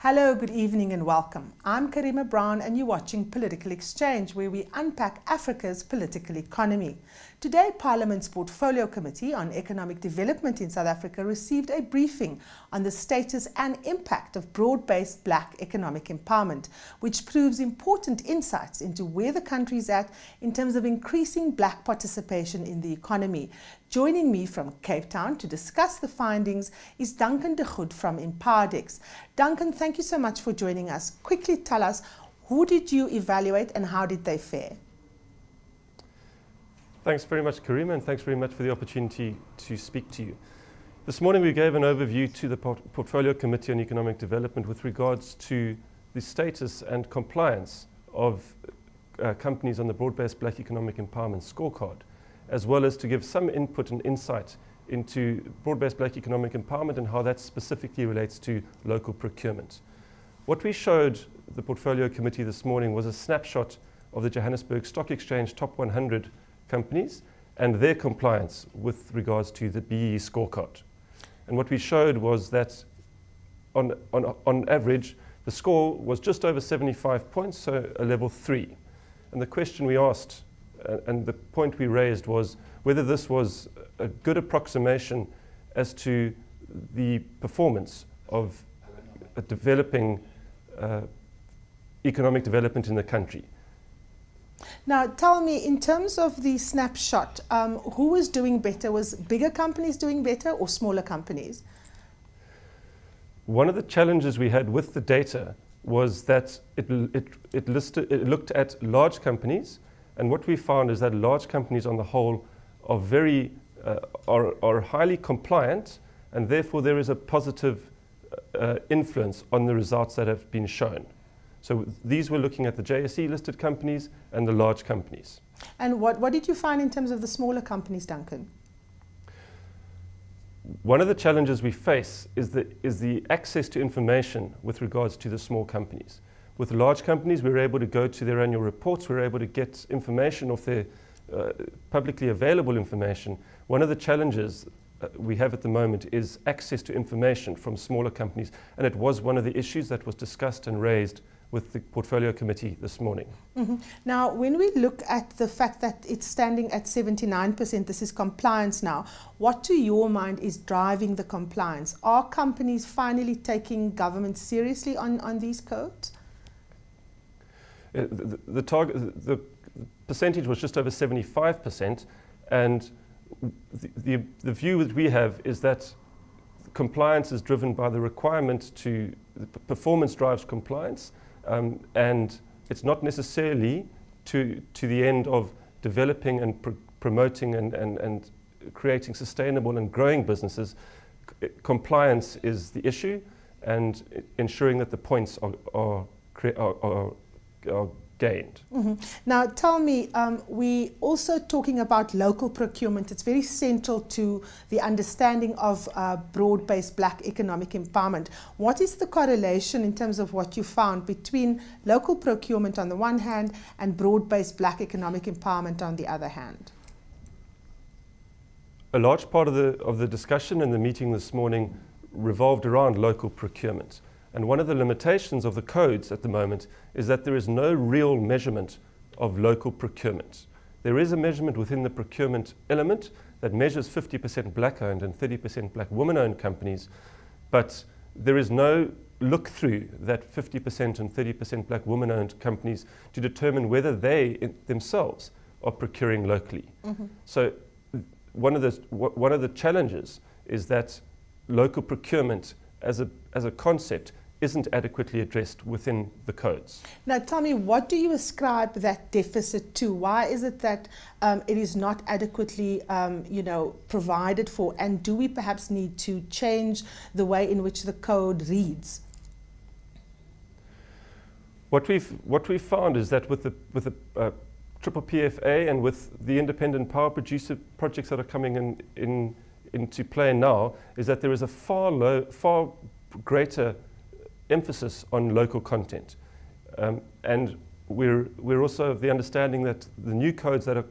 Hello, good evening and welcome. I'm Karima Brown and you're watching Political Exchange, where we unpack Africa's political economy. Today, Parliament's Portfolio Committee on Economic Development in South Africa received a briefing on the status and impact of broad-based black economic empowerment, which proves important insights into where the country is at in terms of increasing black participation in the economy. Joining me from Cape Town to discuss the findings is Duncan de Goed from Empowerdex. Duncan, thank you so much for joining us. Quickly tell us, who did you evaluate and how did they fare? Thanks very much, Karima, and thanks very much for the opportunity to speak to you. This morning we gave an overview to the Portfolio Committee on Economic Development with regards to the status and compliance of companies on the Broad-Based Black Economic Empowerment Scorecard, as well as to give some input and insight into broad-based black economic empowerment and how that specifically relates to local procurement. What we showed the Portfolio Committee this morning was a snapshot of the Johannesburg Stock Exchange top 100 companies and their compliance with regards to the BBBEE scorecard. And what we showed was that on average, the score was just over 75 points, so a level 3. And the question we asked and the point we raised was whether this was a good approximation as to the performance of developing economic development in the country. Now, tell me, in terms of the snapshot, who was doing better? Was bigger companies doing better or smaller companies? One of the challenges we had with the data was that it looked at large companies, and what we found is that large companies on the whole are highly compliant, and therefore there is a positive influence on the results that have been shown. So these were looking at the JSE listed companies and the large companies. And what did you find in terms of the smaller companies, Duncan? One of the challenges we face is the access to information with regards to the small companies. With large companies, we're able to go to their annual reports, we're able to get information off their publicly available information. One of the challenges we have at the moment is access to information from smaller companies, and it was one of the issues that was discussed and raised with the Portfolio Committee this morning. Mm-hmm. Now, when we look at the fact that it's standing at 79%, this is compliance now, what to your mind is driving the compliance? Are companies finally taking government seriously on these codes? The percentage was just over 75%, and the view that we have is that compliance is driven by the requirement the performance drives compliance, and it's not necessarily to the end of developing and promoting and creating sustainable and growing businesses. Compliance is the issue, and ensuring that the points are gained. Mm-hmm. Now tell me, we also talking about local procurement. It's very central to the understanding of broad-based black economic empowerment. What is the correlation in terms of what you found between local procurement on the one hand and broad-based black economic empowerment on the other hand? A large part of the discussion in the meeting this morning revolved around local procurement. And one of the limitations of the codes at the moment is that there is no real measurement of local procurement. There is a measurement within the procurement element that measures 50% black-owned and 30% black woman-owned companies, but there is no look-through that 50% and 30% black woman-owned companies to determine whether they themselves are procuring locally. Mm-hmm. So one of the challenges is that local procurement as a concept isn't adequately addressed within the codes. Now tell me, what do you ascribe that deficit to? Why is it that it is not adequately provided for, and do we perhaps need to change the way in which the code reads? What we've found is that with the triple PFA and with the independent power producer projects that are coming into play now, is that there is a far greater emphasis on local content, and we're also of the understanding that the new codes that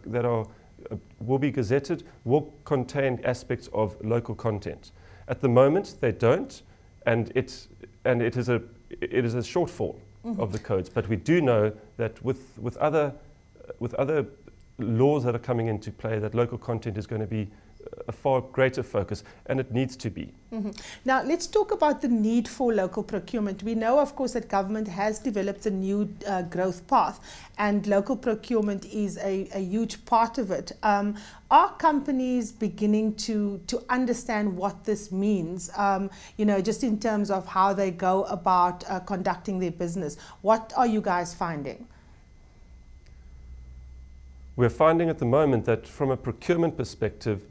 will be gazetted will contain aspects of local content. At the moment, they don't, and it is it is a shortfall of the codes. But we do know that with other laws that are coming into play, that local content is going to be a far greater focus, and it needs to be. Now, let's talk about the need for local procurement. We know, of course, that government has developed a new growth path, and local procurement is a huge part of it. Are companies beginning to understand what this means, you know, just in terms of how they go about conducting their business? What are you guys finding? We're finding at the moment that from a procurement perspective,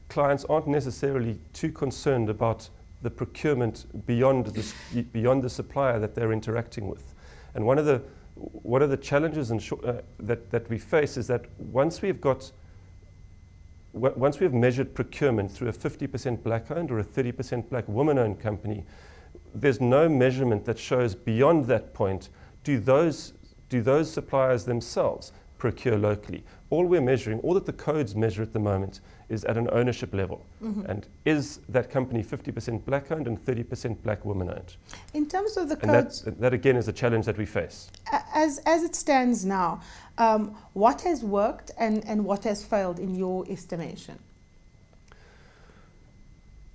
clients aren't necessarily too concerned about the procurement beyond the supplier that they're interacting with. And one of the challenges that we face is that once we've measured procurement through a 50% black-owned or a 30% black woman-owned company, there's no measurement that shows beyond that point, do those suppliers themselves procure locally. All we're measuring, all that the codes measure at the moment, is at an ownership level. And is that company 50% black owned and 30% black woman owned? In terms of the codes, that again is a challenge that we face. As it stands now, what has worked and what has failed in your estimation?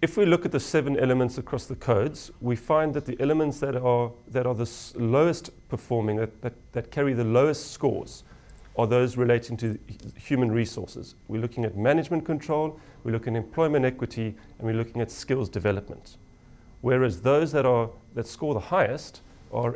If we look at the 7 elements across the codes, we find that the elements that are the lowest performing, that carry the lowest scores, are those relating to human resources. We're looking at management control, we're looking at employment equity, and we're looking at skills development. Whereas those that score the highest are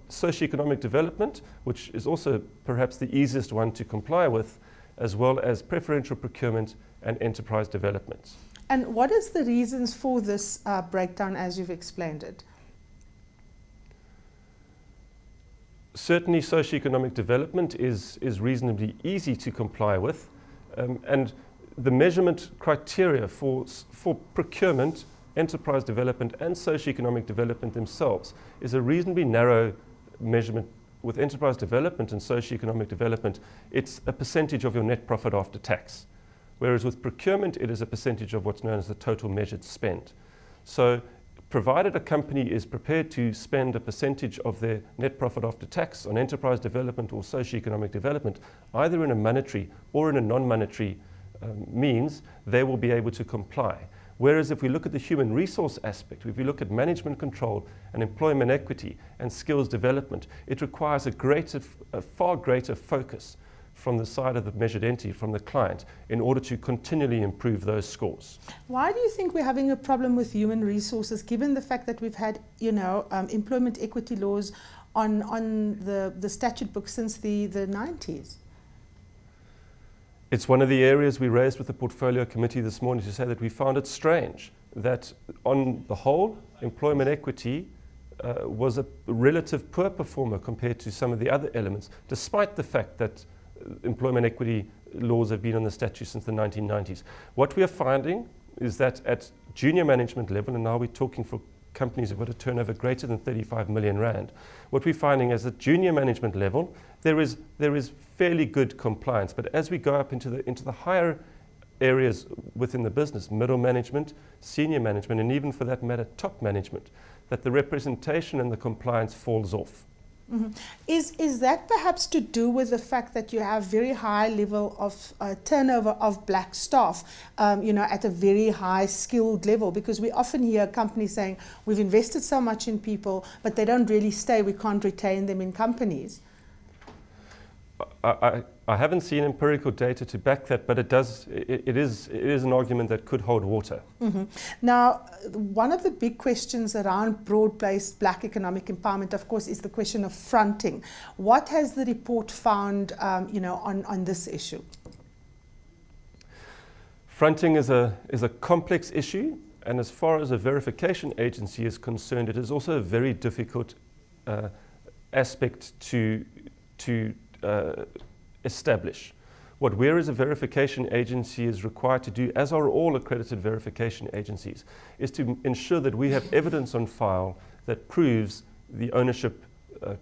socioeconomic development, which is also perhaps the easiest one to comply with, as well as preferential procurement and enterprise development. And what is the reasons for this breakdown as you've explained it? Certainly socioeconomic development is reasonably easy to comply with, and the measurement criteria for procurement, enterprise development and socioeconomic development themselves is a reasonably narrow measurement. With enterprise development and socioeconomic development, it's a percentage of your net profit after tax, whereas with procurement it is a percentage of what's known as the total measured spend. So provided a company is prepared to spend a percentage of their net profit after tax on enterprise development or socioeconomic development, either in a monetary or in a non-monetary means, they will be able to comply. Whereas if we look at the human resource aspect, if we look at management control and employment equity and skills development, it requires a far greater focus from the side of the measured entity, from the client, in order to continually improve those scores. Why do you think we're having a problem with human resources, given the fact that we've had, you know, employment equity laws on the statute book since the 90s? It's one of the areas we raised with the Portfolio Committee this morning to say that we found it strange that on the whole, employment equity was a relative poor performer compared to some of the other elements, despite the fact that employment equity laws have been on the statute since the 1990s. What we are finding is that at junior management level, and now we're talking for companies who've got a turnover greater than 35 million rand, what we're finding is at junior management level, there is fairly good compliance. But as we go up into the higher areas within the business, middle management, senior management, and even for that matter, top management, that the representation and the compliance falls off. Is that perhaps to do with the fact that you have very high level of turnover of black staff, you know, at a very high skilled level? Because we often hear companies saying, we've invested so much in people, but they don't really stay, we can't retain them in companies. I haven't seen empirical data to back that, but it is an argument that could hold water. Now, one of the big questions around broad-based black economic empowerment, of course, is the question of fronting. What has the report found, you know, on this issue? Fronting is a complex issue, and as far as a verification agency is concerned, it is also a very difficult aspect to establish. What we as a verification agency is required to do, as are all accredited verification agencies, is to ensure that we have evidence on file that proves the ownership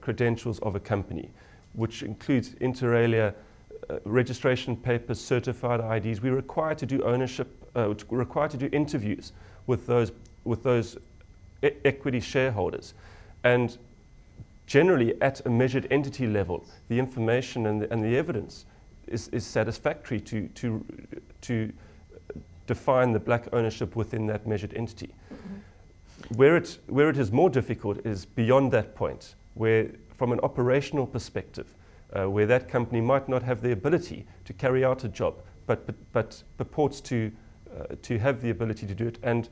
credentials of a company, which includes inter alia registration papers, certified IDs. We're required to do ownership, we're required to do interviews with those equity shareholders. And generally, at a measured entity level, the information and the evidence is satisfactory to define the black ownership within that measured entity. Mm-hmm. Where it is more difficult is beyond that point, where from an operational perspective, where that company might not have the ability to carry out a job, but purports to have the ability to do it, and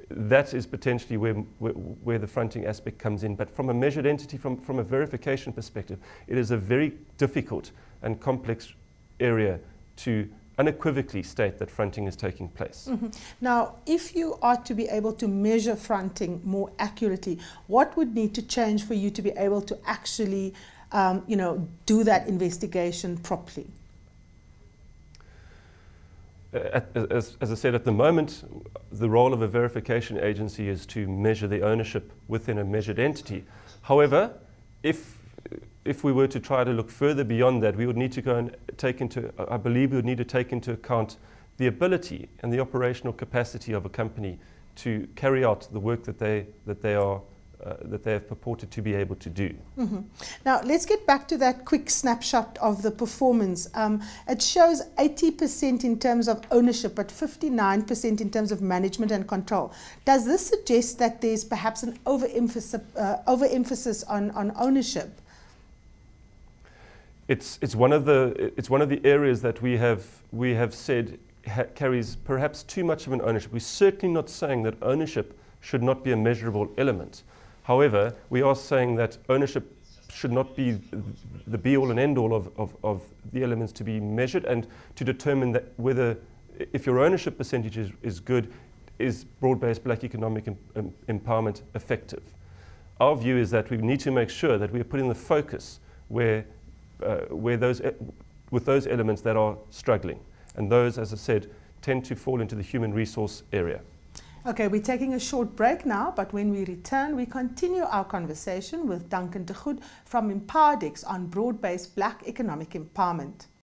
that is potentially where the fronting aspect comes in. But from a measured entity, from a verification perspective, it is a very difficult and complex area to unequivocally state that fronting is taking place. Mm-hmm. Now, if you are to be able to measure fronting more accurately, what would need to change for you to be able to actually do that investigation properly? As I said, at the moment, the role of a verification agency is to measure the ownership within a measured entity. However, if we were to try to look further beyond that, we would need to go and I believe we would need to take into account the ability and the operational capacity of a company to carry out the work that they have purported to be able to do. Mm-hmm. Now, let's get back to that quick snapshot of the performance. It shows 80% in terms of ownership, but 59% in terms of management and control. Does this suggest that there's perhaps an overemphasis on ownership? It's one of the areas that we have said carries perhaps too much of an ownership. We're certainly not saying that ownership should not be a measurable element. However, we are saying that ownership should not be the be-all and end-all of the elements to be measured, and to determine that whether, if your ownership percentage is good, is broad-based black economic empowerment effective. Our view is that we need to make sure that we are putting the focus with those elements that are struggling. And those, as I said, tend to fall into the human resource area. Okay, we're taking a short break now, but when we return, we continue our conversation with Duncan de Goed from Empowerdex on broad-based black economic empowerment.